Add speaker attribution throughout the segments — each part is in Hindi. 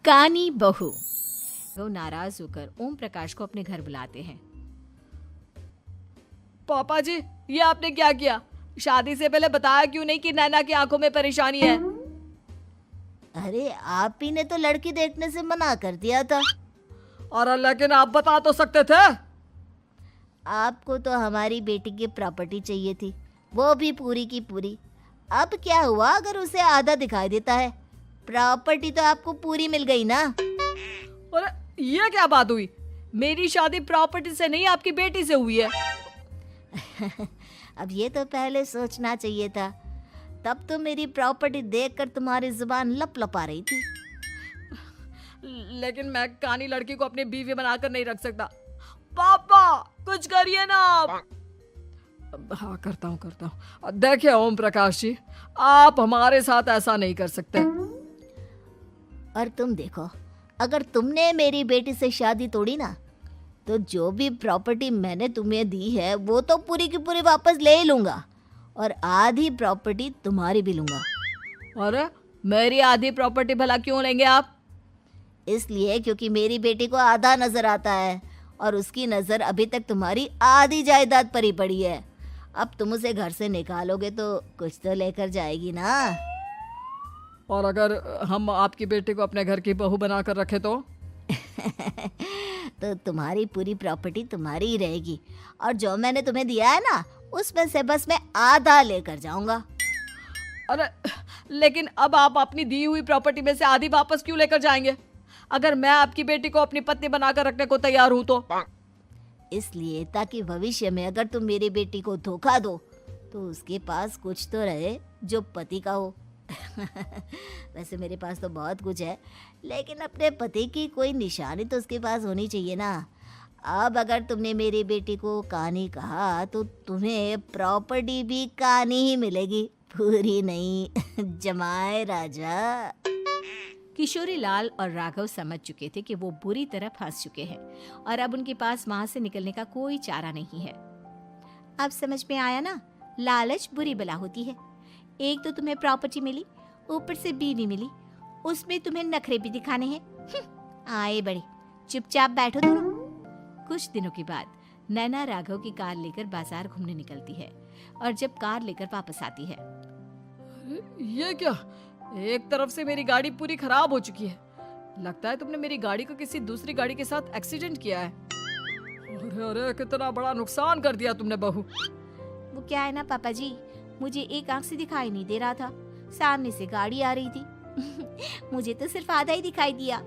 Speaker 1: कानी बहू। वो नाराज होकर ओम प्रकाश को अपने घर बुलाते हैं।
Speaker 2: पापा जी, ये आपने क्या किया? शादी से पहले बताया क्यों नहीं कि नैना की आंखों में परेशानी है?
Speaker 3: अरे आप ही ने तो लड़की देखने से मना कर दिया था।
Speaker 2: और लेकिन आप बता तो सकते थे।
Speaker 3: आपको तो हमारी बेटी की प्रॉपर्टी चाहिए थी, वो भी पूरी की पूरी। अब क्या हुआ अगर उसे आधा दिखाई देता है? प्रॉपर्टी तो आपको पूरी मिल गई ना।
Speaker 2: और ये क्या बात हुई? मेरी शादी प्रॉपर्टी से नहीं, आपकी बेटी से हुई है।
Speaker 3: अब ये तो पहले सोचना चाहिए था। तब तो मेरी प्रॉपर्टी देखकर तुम्हारी जुबान लप लप आ रही थी।
Speaker 2: लेकिन मैं कानी लड़की को अपनी बीवी बनाकर नहीं रख सकता। पापा कुछ करिए ना आप। हाँ करता हूँ। देखिए ओम प्रकाश जी, आप हमारे साथ ऐसा नहीं कर सकते।
Speaker 3: और तुम देखो, अगर तुमने मेरी बेटी से शादी तोड़ी ना, तो जो भी प्रॉपर्टी मैंने तुम्हें दी है वो तो पूरी की पूरी वापस ले ही लूंगा, और आधी प्रॉपर्टी तुम्हारी भी लूंगा।
Speaker 2: अरे मेरी आधी प्रॉपर्टी भला क्यों लेंगे आप?
Speaker 3: इसलिए क्योंकि मेरी बेटी को आधा नजर आता है और उसकी नजर अभी तक तुम्हारी आधी जायदाद पर ही पड़ी है। अब तुम उसे घर से निकालोगे तो कुछ तो लेकर जाएगी ना।
Speaker 2: और अगर हम आपकी बेटी को अपने घर की बहू बनाकर रखे तो?
Speaker 3: तो तुम्हारी पूरी प्रॉपर्टी तुम्हारी ही रहेगी, और जो मैंने तुम्हें दिया है ना, उसमें से बस मैं आधा लेकर जाऊंगा।
Speaker 2: अरे लेकिन अब आप अपनी दी हुई प्रॉपर्टी में से आधी वापस क्यों लेकर जाएंगे? अगर मैं आपकी बेटी को अपनी पत्नी बनाकर रखने को तैयार हूं तो?
Speaker 3: इसलिए ताकि भविष्य में अगर तुम मेरी बेटी को धोखा दो तो उसके पास कुछ तो रहे जो पति का हो। वैसे मेरे पास तो बहुत कुछ है, लेकिन अपने पति की कोई निशानी तो उसके पास होनी चाहिए ना। अब अगर तुमने मेरी बेटी को कानी कहा तो तुम्हें प्रॉपर्टी भी कानी ही मिलेगी, पूरी नहीं। जमाए राजा।
Speaker 1: किशोरी लाल और राघव समझ चुके थे कि वो बुरी तरह फंस चुके हैं और अब उनके पास वहां से निकलने का कोई चारा नहीं है। अब समझ में आया ना, लालच बुरी बला होती है। एक तो तुम्हें प्रॉपर्टी मिली, ऊपर से बीवी मिली, उसमें तुम्हें नखरे भी दिखाने हैं। आए बड़े, चुपचाप बैठो दोनों। कुछ दिनों के बाद नैना राघव की कार लेकर बाजार घूमने निकलती है और जब कार लेकर वापस आती है,
Speaker 2: ये क्या? एक तरफ से मेरी गाड़ी पूरी खराब हो चुकी है। लगता है तुमने मेरी गाड़ी को किसी दूसरी गाड़ी के साथ एक्सीडेंट किया है। अरे अरे कितना बड़ा नुकसान कर दिया तुमने बहू।
Speaker 1: वो क्या है ना पापा जी, मुझे एक आंख से दिखाई नहीं दे रहा था, सामने से गाड़ी आ रही थी। मुझे तो सिर्फ आधा ही दिखाई दिया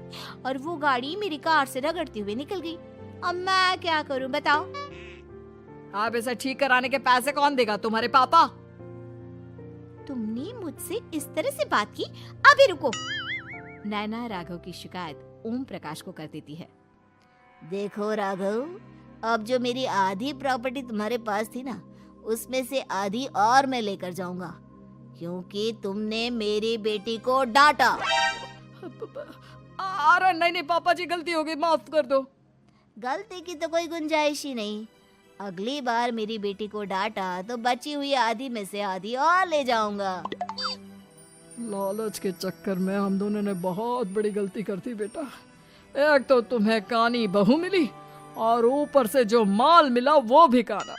Speaker 1: और वो गाड़ी मेरी कार से रगड़ते हुए निकल गई। अब मैं क्या करूं बताओ?
Speaker 2: आप इसे ठीक कराने के पैसे कौन देगा? तुम्हारे पापा।
Speaker 1: तुमने मुझसे इस तरह से बात की? अभी रुको। नैना राघव की शिकायत ओम प्रकाश को कर देती है।
Speaker 3: देखो राघव, अब जो मेरी आधी प्रॉपर्टी तुम्हारे पास थी ना, उसमें से आधी और मैं लेकर जाऊंगा, क्योंकि तुमने मेरी बेटी को डांटा।
Speaker 2: अरे नहीं पापा जी, गलती हो गई, माफ कर दो।
Speaker 3: गलती की तो कोई गुंजाइश ही नहीं। अगली बार मेरी बेटी को डांटा तो बची हुई आधी में से आधी और ले जाऊंगा।
Speaker 2: लालच के चक्कर में हम दोनों ने बहुत बड़ी गलती कर दी बेटा। एक तो तुम्हें कानी बहू मिली और ऊपर से जो माल मिला वो भी काना।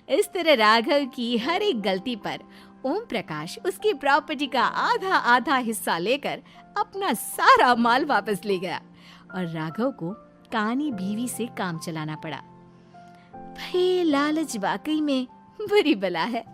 Speaker 1: इस तरह राघव की हर एक गलती पर ओम प्रकाश उसकी प्रॉपर्टी का आधा आधा हिस्सा लेकर अपना सारा माल वापस ले गया और राघव को कानी बीवी से काम चलाना पड़ा। भाई लालच वाकई में बुरी बला है।